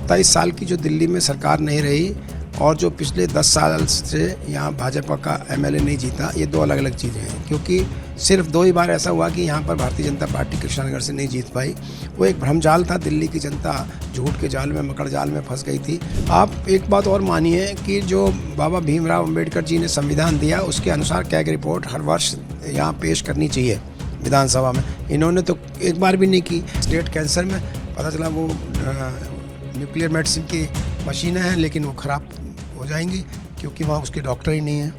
27 साल की जो दिल्ली में सरकार नहीं रही और जो पिछले 10 साल से यहाँ भाजपा का एमएलए नहीं जीता, ये दो अलग अलग चीज़ें हैं। क्योंकि सिर्फ 2 ही बार ऐसा हुआ कि यहाँ पर भारतीय जनता पार्टी कृष्णानगर से नहीं जीत पाई। वो एक भ्रमजाल था, दिल्ली की जनता झूठ के जाल में, मकड़ जाल में फंस गई थी। आप एक बात और मानिए कि जो बाबा भीमराव अम्बेडकर जी ने संविधान दिया, उसके अनुसार कैग रिपोर्ट हर वर्ष यहाँ पेश करनी चाहिए विधानसभा में। इन्होंने तो एक बार भी नहीं की। स्टेट कैंसर में पता चला वो न्यूक्लियर मेडिसिन की मशीनें हैं, लेकिन वो ख़राब हो जाएंगी क्योंकि वहाँ उसके डॉक्टर ही नहीं है।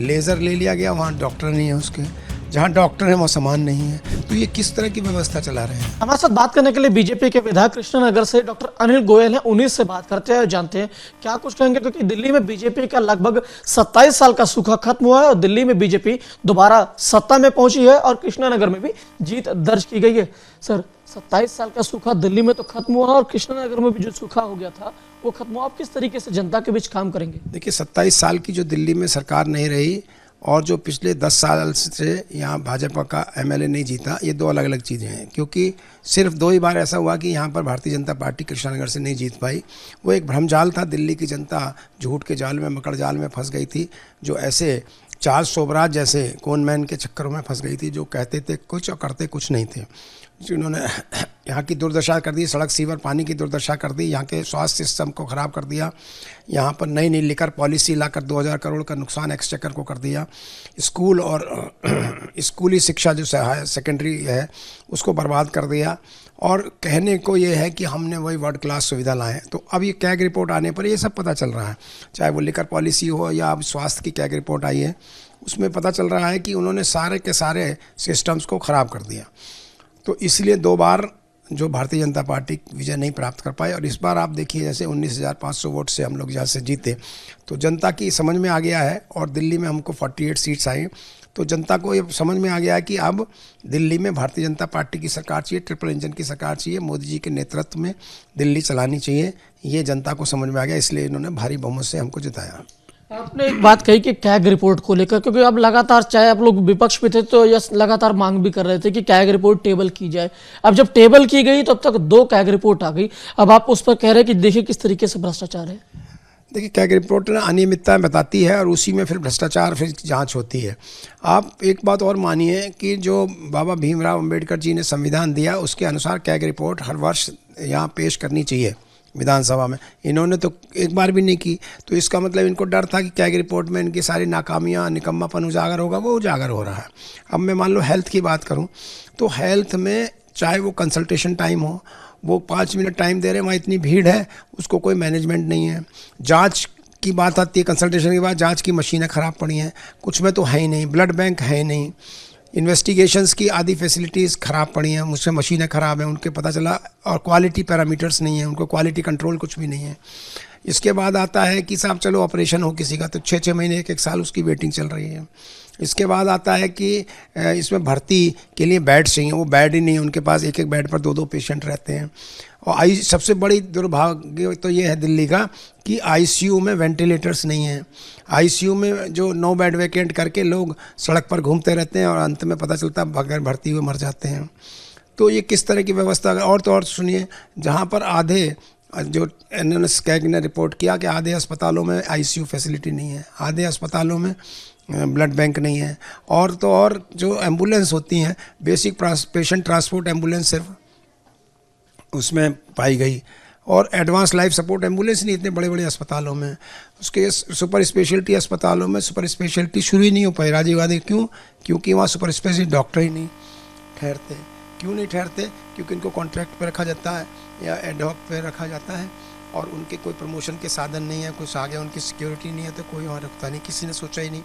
लेज़र ले लिया गया, वहाँ डॉक्टर नहीं है उसके। जहाँ डॉक्टर हैं वहाँ सामान नहीं है। तो ये किस तरह की व्यवस्था चला रहे हैं। हमारे साथ बात करने के लिए बीजेपी के विधायक कृष्णनगर से डॉक्टर अनिल गोयल हैं। उन्हीं से बात करते हैं और जानते हैं क्या कुछ कहेंगे, क्योंकि दिल्ली में बीजेपी का लगभग 27 साल का सूखा खत्म हुआ है और दिल्ली में बीजेपी दोबारा सत्ता में पहुंची है और कृष्णनगर में भी जीत दर्ज की गई है। सर, 27 साल का सूखा दिल्ली में तो खत्म हुआ और कृष्णनगर में भी जो सूखा हो गया था वो खत्म हुआ। आप किस तरीके से जनता के बीच काम करेंगे? देखिए, 27 साल की जो दिल्ली में सरकार नहीं रही और जो पिछले 10 साल से यहाँ भाजपा का एमएलए नहीं जीता, ये दो अलग अलग चीज़ें हैं। क्योंकि सिर्फ 2 ही बार ऐसा हुआ कि यहाँ पर भारतीय जनता पार्टी कृष्णानगर से नहीं जीत पाई। वो एक भ्रमजाल था, दिल्ली की जनता झूठ के जाल में, मकड़ जाल में फंस गई थी। जो ऐसे चार्ल्स शोभराज जैसे कोनमैन के चक्करों में फंस गई थी, जो कहते थे कुछ और करते कुछ नहीं थे। जिन्होंने यहाँ की दुर्दशा कर दी, सड़क सीवर पानी की दुर्दशा कर दी, यहाँ के स्वास्थ्य सिस्टम को ख़राब कर दिया। यहाँ पर नई नई लिकर पॉलिसी लाकर 2000 करोड़ का नुकसान एक्सचेकर को कर दिया। स्कूल और स्कूली शिक्षा जो सेकेंडरी है उसको बर्बाद कर दिया। और कहने को ये है कि हमने वही वर्ल्ड क्लास सुविधा लाए। तो अब ये कैग रिपोर्ट आने पर ये सब पता चल रहा है, चाहे वो लिकर पॉलिसी हो या अब स्वास्थ्य की कैग रिपोर्ट आई है, उसमें पता चल रहा है कि उन्होंने सारे के सारे सिस्टम्स को ख़राब कर दिया। तो इसलिए 2 बार जो भारतीय जनता पार्टी विजय नहीं प्राप्त कर पाए। और इस बार आप देखिए, जैसे 19,500 वोट से हम लोग यहाँ से जीते, तो जनता की समझ में आ गया है। और दिल्ली में हमको 48 सीट्स आई, तो जनता को ये समझ में आ गया है कि अब दिल्ली में भारतीय जनता पार्टी की सरकार चाहिए, ट्रिपल इंजन की सरकार चाहिए, मोदी जी के नेतृत्व में दिल्ली चलानी चाहिए। ये जनता को समझ में आ गया, इसलिए इन्होंने भारी बहुमत से हमको जिताया। आपने एक बात कही कि कैग रिपोर्ट को लेकर, क्योंकि अब लगातार, चाहे आप लोग विपक्ष में थे तो यह लगातार मांग भी कर रहे थे कि कैग रिपोर्ट टेबल की जाए। अब जब टेबल की गई तो अब तक 2 कैग रिपोर्ट आ गई। अब आप उस पर कह रहे हैं कि देखिए किस तरीके से भ्रष्टाचार है। देखिए, कैग रिपोर्ट ना अनियमितता बताती है और उसी में फिर भ्रष्टाचार फिर जांच होती है। आप एक बात और मानिए कि जो बाबा भीमराव अम्बेडकर जी ने संविधान दिया, उसके अनुसार कैग रिपोर्ट हर वर्ष यहाँ पेश करनी चाहिए विधानसभा में। इन्होंने तो एक बार भी नहीं की। तो इसका मतलब इनको डर था कि कैग रिपोर्ट में इनकी सारी नाकामियाँ, निकम्मापन उजागर होगा। वो उजागर हो रहा है। अब मैं मान लो हेल्थ की बात करूँ तो हेल्थ में चाहे वो कंसल्टेशन टाइम हो, वो 5 मिनट टाइम दे रहे हैं, वहाँ इतनी भीड़ है, उसको कोई मैनेजमेंट नहीं है। जांच की बात आती है, कंसल्टेशन के बाद जांच की मशीनें ख़राब पड़ी हैं, कुछ में तो है ही नहीं। ब्लड बैंक है नहीं। इन्वेस्टिगेशंस की आदि फैसिलिटीज़ ख़राब पड़ी हैं, मुझसे मशीनें ख़राब हैं, उनके पता चला। और क्वालिटी पैरामीटर्स नहीं है, उनको क्वालिटी कंट्रोल कुछ भी नहीं है। इसके बाद आता है कि साहब चलो ऑपरेशन हो किसी का तो 6-6 महीने 1-1 साल उसकी वेटिंग चल रही है। इसके बाद आता है कि इसमें भर्ती के लिए बेड चाहिए, वो बेड ही नहीं है उनके पास। 1-1 बेड पर 2-2 पेशेंट रहते हैं। और सबसे बड़ी दुर्भाग्य तो ये है दिल्ली का कि आईसीयू में वेंटिलेटर्स नहीं हैं। आईसीयू में जो 9 बेड वैकेंट करके लोग सड़क पर घूमते रहते हैं और अंत में पता चलता बगैर भर्ती हुए मर जाते हैं। तो ये किस तरह की व्यवस्था। और तो और सुनिए, जहाँ पर आधे जो इन्होंने कैग ने रिपोर्ट किया कि आधे अस्पतालों में आईसीयू फैसिलिटी नहीं है, आधे अस्पतालों में ब्लड बैंक नहीं है। और तो और जो एम्बुलेंस होती हैं, बेसिक पेशेंट ट्रांसपोर्ट एम्बुलेंस सिर्फ उसमें पाई गई। और एडवांस लाइफ सपोर्ट एम्बुलेंस नहीं इतने बड़े बड़े अस्पतालों में। उसके सुपर स्पेशलिटी अस्पतालों में सुपर स्पेशलिटी शुरू ही नहीं हो पाई राजीव गांधी। क्यों? क्योंकि वहाँ सुपर स्पेशलिटी डॉक्टर ही नहीं ठहरते। क्यों नहीं ठहरते? क्योंकि इनको कॉन्ट्रैक्ट पर रखा जाता है या एडहॉक पे रखा जाता है और उनके कोई प्रमोशन के साधन नहीं है, कुछ आगे उनकी सिक्योरिटी नहीं है, तो कोई वहाँ रखता नहीं। किसी ने सोचा ही नहीं,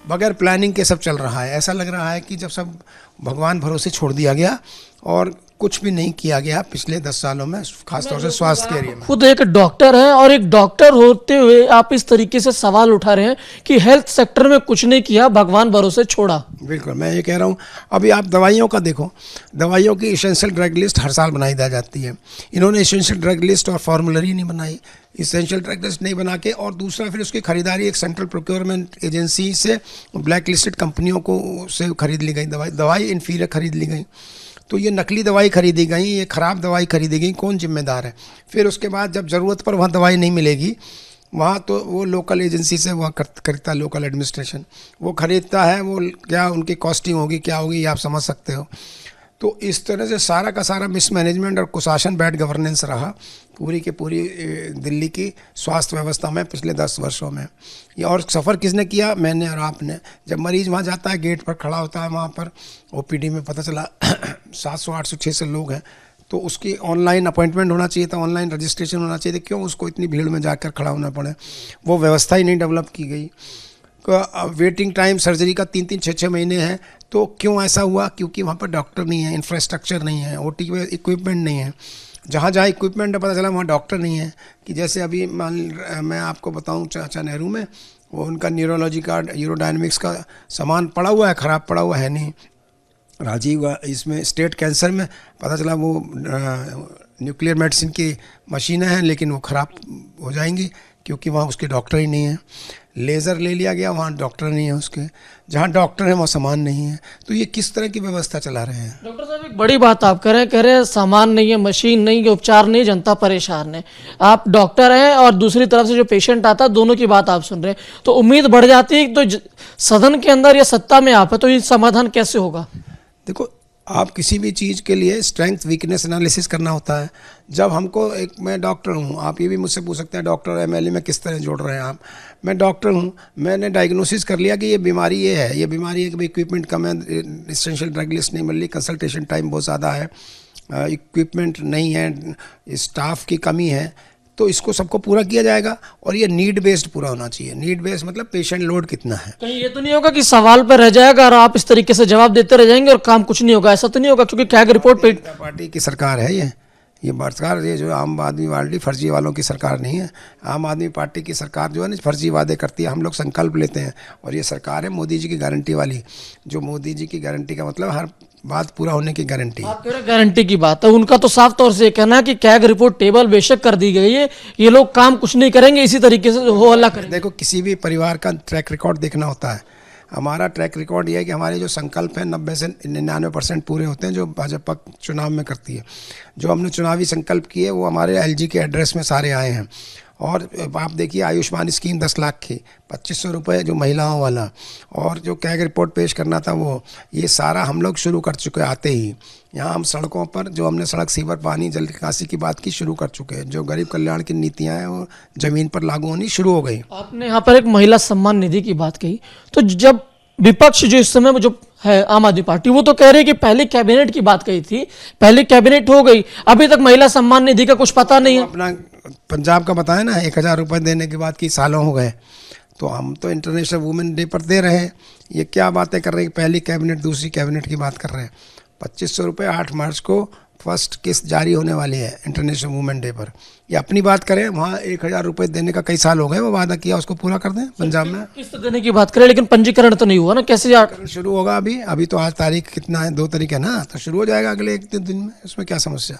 बगैर प्लानिंग के सब चल रहा है। ऐसा लग रहा है कि जब सब भगवान भरोसे छोड़ दिया गया और कुछ भी नहीं किया गया पिछले 10 सालों में, खासतौर से स्वास्थ्य के एरिया में। खुद एक डॉक्टर हैं और एक डॉक्टर होते हुए आप इस तरीके से सवाल उठा रहे हैं कि हेल्थ सेक्टर में कुछ नहीं किया, भगवान भरोसे छोड़ा। बिल्कुल, मैं ये कह रहा हूँ। अभी आप दवाइयों का देखो, दवाइयों की एसेंशियल ड्रग लिस्ट हर साल बनाई जाती है। इन्होंने एसेंशियल ड्रग लिस्ट और फॉर्मुलरी नहीं बनाई। एसेंशियल ड्रग लिस्ट नहीं बना के, और दूसरा फिर उसकी खरीदारी एक सेंट्रल प्रोक्योरमेंट एजेंसी से ब्लैक लिस्टेड कंपनियों को से खरीद ली गई। दवाई इन्फीरियर खरीद ली गई। तो ये नकली दवाई खरीदी गई, ये ख़राब दवाई खरीदी गई, कौन जिम्मेदार है? फिर उसके बाद जब ज़रूरत पर वहाँ दवाई नहीं मिलेगी, वहाँ तो वो लोकल एजेंसी से वहाँ करता है, लोकल एडमिनिस्ट्रेशन वो खरीदता है, वो क्या उनकी कॉस्टिंग होगी, क्या होगी, ये आप समझ सकते हो। तो इस तरह से सारा का सारा मिसमैनेजमेंट और कुशासन, बैड गवर्नेंस रहा पूरी की पूरी दिल्ली की स्वास्थ्य व्यवस्था में पिछले 10 वर्षों में। ये और सफ़र किसने किया? मैंने और आपने। जब मरीज़ वहाँ जाता है, गेट पर खड़ा होता है, वहाँ पर ओपीडी में पता चला 700 800 600 लोग हैं, तो उसकी ऑनलाइन अपॉइंटमेंट होना चाहिए था, ऑनलाइन रजिस्ट्रेशन होना चाहिए था। क्यों उसको इतनी भीड़ में जाकर खड़ा होना पड़े? वो व्यवस्था ही नहीं डेवलप की गई। वेटिंग टाइम सर्जरी का 3-3 6-6 महीने है। तो क्यों ऐसा हुआ? क्योंकि वहाँ पर डॉक्टर नहीं है, इंफ्रास्ट्रक्चर नहीं है, ओटी में इक्विपमेंट नहीं है। जहाँ जहाँ इक्विपमेंट पता चला वहाँ डॉक्टर नहीं है। कि जैसे अभी मैं आपको बताऊँ, चाचा नेहरू में वो उनका न्यूरोलॉजी का, यूरोडायनेमिक्स का सामान पड़ा हुआ है, ख़राब पड़ा हुआ है नहीं। राजीव इसमें स्टेट कैंसर में पता चला वो न्यूक्लियर मेडिसिन की मशीनें हैं, लेकिन वो ख़राब हो जाएंगी क्योंकि वहाँ उसके डॉक्टर ही नहीं है। लेज़र ले लिया गया, वहाँ डॉक्टर नहीं है उसके, जहाँ डॉक्टर है वहाँ सामान नहीं है। तो ये किस तरह की व्यवस्था चला रहे हैं? डॉक्टर साहब, एक बड़ी बात आप कह रहे हैं सामान नहीं है, मशीन नहीं है, उपचार नहीं, जनता परेशान है। आप डॉक्टर हैं और दूसरी तरफ से जो पेशेंट आता है, दोनों की बात आप सुन रहे हैं, तो उम्मीद बढ़ जाती है। तो सदन के अंदर या सत्ता में आप है, तो ये समाधान कैसे होगा? देखो, आप किसी भी चीज़ के लिए स्ट्रेंथ वीकनेस एनालिसिस करना होता है। जब हमको मैं डॉक्टर हूँ, आप ये भी मुझसे पूछ सकते हैं डॉक्टर एमएलए में किस तरह जोड़ रहे हैं आप। मैं डॉक्टर हूँ, मैंने डायग्नोसिस कर लिया कि ये बीमारी ये है, ये बीमारी है कि भाई इक्विपमेंट कम है, एसेंशियल ड्रग लिस्ट नहीं मिल रही, कंसल्टेशन टाइम बहुत ज़्यादा है, इक्विपमेंट नहीं है, स्टाफ की कमी है, तो इसको सबको पूरा किया जाएगा। और ये नीड बेस्ड पूरा होना चाहिए। नीड बेस्ड मतलब पेशेंट लोड कितना है। कहीं ये तो नहीं होगा कि सवाल पर रह जाएगा और आप इस तरीके से जवाब देते रह जाएंगे और काम कुछ नहीं होगा? ऐसा तो नहीं होगा? क्योंकि क्या रिपोर्ट पे पार्टी की सरकार है ये सरकार, ये जो आम आदमी पार्टी फर्जी वालों की सरकार नहीं है। आम आदमी पार्टी की सरकार जो है ना, फर्जी वादे करती है। हम लोग संकल्प लेते हैं और ये सरकार है मोदी जी की गारंटी वाली। जो मोदी जी की गारंटी का मतलब हर बात पूरा होने की गारंटी है। आप कह रहे हैं गारंटी की बात है, उनका तो साफ तौर से कहना है कि कैग रिपोर्ट टेबल बेशक कर दी गई है, ये लोग काम कुछ नहीं करेंगे, इसी तरीके से हो हल्ला करेंगे। देखो, किसी भी परिवार का ट्रैक रिकॉर्ड देखना होता है। हमारा ट्रैक रिकॉर्ड ये है कि हमारे जो संकल्प हैं 90 से 99% पूरे होते हैं, जो भाजपा चुनाव में करती है। जो हमने चुनावी संकल्प किए वो हमारे एलजी के एड्रेस में सारे आए हैं। और आप देखिए, आयुष्मान स्कीम 10 लाख की, 2500 रुपये जो महिलाओं वाला, और जो कैग रिपोर्ट पेश करना था वो, ये सारा हम लोग शुरू कर चुके आते ही। यहाँ हम सड़कों पर जो हमने सड़क, सीवर, पानी, जल निकासी की बात की, शुरू कर चुके हैं। जो गरीब कल्याण की नीतियाँ हैं वो ज़मीन पर लागू होनी शुरू हो गई। आपने यहाँ पर एक महिला सम्मान निधि की बात कही, तो जब विपक्ष जो इस समय जो है आम आदमी पार्टी, वो तो कह रही है कि पहले कैबिनेट की बात कही थी, पहले कैबिनेट हो गई, अभी तक महिला सम्मान निधि का कुछ पता नहीं है। अपना पंजाब का बताया ना, 1000 रुपये देने के बाद की सालों हो गए। तो हम तो इंटरनेशनल वुमेन डे पर दे रहे हैं। ये क्या बातें कर रहे हैं? पहली कैबिनेट दूसरी कैबिनेट की बात कर रहे हैं। 2500 रुपये 8 मार्च को फर्स्ट किस्त जारी होने वाली है इंटरनेशनल वुमेन डे पर। ये अपनी बात करें, वहाँ 1000 रुपये देने का कई साल हो गए, वो वादा किया उसको पूरा कर दें। पंजाब में किस्त देने की बात करें, लेकिन पंजीकरण तो नहीं हुआ ना, कैसे शुरू होगा? अभी तो आज तारीख कितना है, 2 तारीख है ना, तो शुरू हो जाएगा अगले 1 दिन में। इसमें क्या समस्या?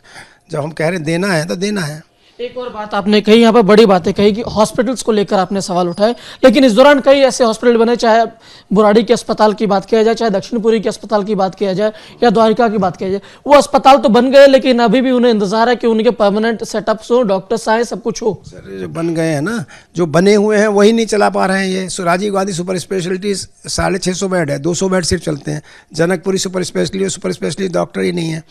जब हम कह रहे हैं देना है तो देना है। एक और बात आपने कही, यहाँ पर बड़ी बातें कही कि हॉस्पिटल्स को लेकर आपने सवाल उठाए, लेकिन इस दौरान कई ऐसे हॉस्पिटल बने, चाहे बुराड़ी के अस्पताल की बात किया जाए, चाहे दक्षिणपुरी के अस्पताल की बात किया जाए, या द्वारिका की बात किया जाए। वो अस्पताल तो बन गए, लेकिन अभी भी उन्हें इंतजार है कि उनके परमानेंट सेटअप्स हो, डॉक्टर्स आए, सब कुछ हो। सर, जो बन गए हैं ना, जो बने हुए हैं वही नहीं चला पा रहे हैं। ये Rajiv Gandhi super speciality 650 bed है, 200 बेड सिर्फ चलते हैं। जनकपुरी सुपर स्पेशलिटी डॉक्टर ही नहीं है,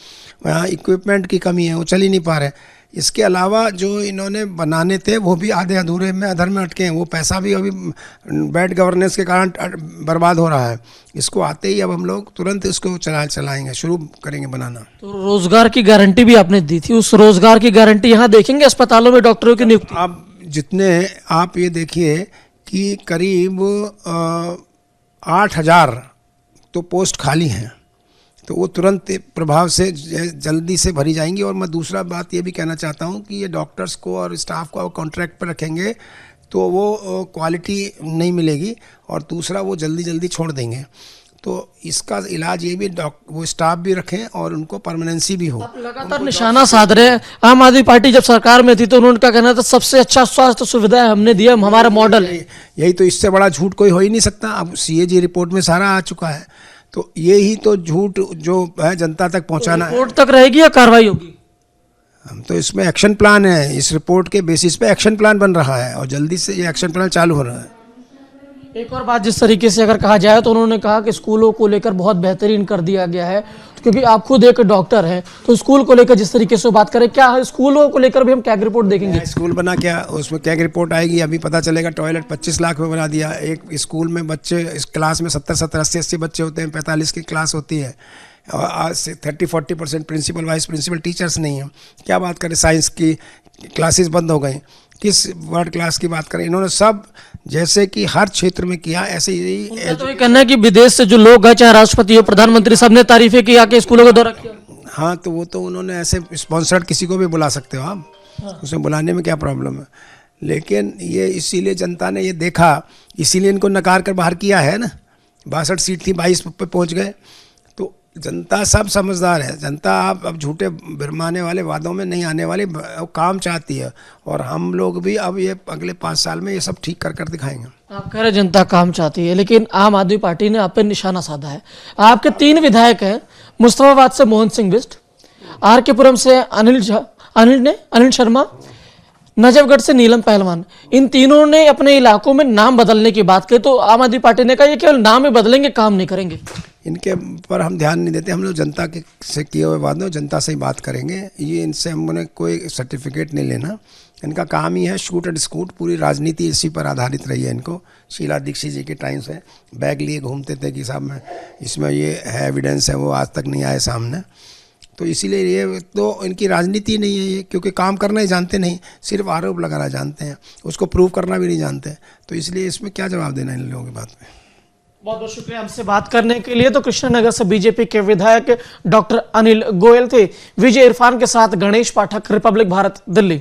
वहाँ इक्विपमेंट की कमी है, वो चल ही नहीं पा रहे। इसके अलावा जो इन्होंने बनाने थे वो भी आधे अधूरे में, अधर में अटके हैं। वो पैसा भी अभी बैड गवर्नेंस के कारण बर्बाद हो रहा है। इसको आते ही अब हम लोग तुरंत इसको चलाएंगे, शुरू करेंगे बनाना। तो रोजगार की गारंटी भी आपने दी थी, उस रोजगार की गारंटी यहाँ देखेंगे अस्पतालों में डॉक्टरों की नियुक्ति? आप ये देखिए कि करीब 8000 तो पोस्ट खाली हैं, तो वो तुरंत प्रभाव से जल्दी से भरी जाएंगी। और मैं दूसरा बात ये भी कहना चाहता हूँ कि ये डॉक्टर्स को और स्टाफ को कॉन्ट्रैक्ट पर रखेंगे तो वो क्वालिटी नहीं मिलेगी, और दूसरा वो जल्दी छोड़ देंगे। तो इसका इलाज ये भी वो स्टाफ भी रखें और उनको परमानेंसी भी हो। आप लगातार निशाना साध रहे हैं। आम आदमी पार्टी जब सरकार में थी तो उनका कहना था सबसे अच्छा स्वास्थ्य सुविधाएं हमने दिया, हमारा मॉडल है। यही तो, इससे बड़ा झूठ कोई हो ही नहीं सकता। अब CAG रिपोर्ट में सारा आ चुका है। तो यही तो झूठ जो है जनता तक पहुंचाना है। रिपोर्ट तक रहेगी या कार्रवाई होगी? हम तो इसमें एक्शन प्लान है, इस रिपोर्ट के बेसिस पे एक्शन प्लान बन रहा है और जल्दी से ये एक्शन प्लान चालू हो रहा है। एक और बात, जिस तरीके से अगर कहा जाए तो उन्होंने कहा कि स्कूलों को लेकर बहुत बेहतरीन कर दिया गया है, क्योंकि आप खुद एक डॉक्टर हैं, तो स्कूल को लेकर जिस तरीके से बात करें, क्या स्कूलों को लेकर भी हम कैग रिपोर्ट देखेंगे? स्कूल बना क्या, उसमें कैग रिपोर्ट आएगी, अभी पता चलेगा। टॉयलेट 25 लाख में बना दिया। एक स्कूल में बच्चे, इस क्लास में 70-70, 80-80 बच्चे होते हैं, 45 की क्लास होती है और आज से 30-40% प्रिंसिपल वाइस प्रिंसिपल टीचर्स नहीं है। क्या बात करें, साइंस की क्लासेस बंद हो गई, किस वर्ल्ड क्लास की बात करें। इन्होंने सब जैसे कि हर क्षेत्र में किया, ऐसे ही तो ये कहना है कि विदेश से जो लोग गए, चाहे राष्ट्रपति हो, प्रधानमंत्री, सब ने तारीफें की, आके स्कूलों का दौरा किया। हाँ, तो वो तो उन्होंने ऐसे स्पॉन्सर्ड किसी को भी बुला सकते हो आप, उसमें बुलाने में क्या प्रॉब्लम है। लेकिन ये इसीलिए जनता ने ये देखा, इसीलिए इनको नकार कर बाहर किया है ना। 62 सीट थी, 22 पे पहुंच गए। तो जनता सब समझदार है। जनता आप अब झूठे भरमाने वाले वादों में नहीं आने वाली, काम चाहती है। और हम लोग भी अब ये अगले 5 साल में ये सब ठीक कर दिखाएंगे। आप कह रहे जनता काम चाहती है, लेकिन आम आदमी पार्टी ने आप पर निशाना साधा है। आपके 3 विधायक हैं, मुस्तफाबाद से मोहन सिंह बिष्ट, आर के पुरम से अनिल शर्मा, नजफगढ़ से नीलम पहलवान। इन तीनों ने अपने इलाकों में नाम बदलने की बात की, तो आम आदमी पार्टी ने कहा ये केवल नाम ही बदलेंगे, काम नहीं करेंगे। इनके पर हम ध्यान नहीं देते। हम लोग जनता के से किए हुए वादों, जनता से ही बात करेंगे। ये इनसे हमने कोई सर्टिफिकेट नहीं लेना। इनका काम ही है शूट एंड स्कूट। पूरी राजनीति इसी पर आधारित रही है इनको। शीला दीक्षित जी के टाइम से बैग लिए घूमते थे कि साहब में इसमें ये है, एविडेंस है, वो आज तक नहीं आए सामने। तो इसीलिए ये तो इनकी राजनीति नहीं है ये, क्योंकि काम करना ही जानते नहीं, सिर्फ आरोप लगाना जानते हैं, उसको प्रूव करना भी नहीं जानते। तो इसलिए इसमें क्या जवाब देना इन लोगों की बात में। बहुत बहुत शुक्रिया हमसे बात करने के लिए। तो कृष्णनगर से बीजेपी के विधायक डॉक्टर अनिल गोयल थे। विजय इरफान के साथ गणेश पाठक, रिपब्लिक भारत, दिल्ली।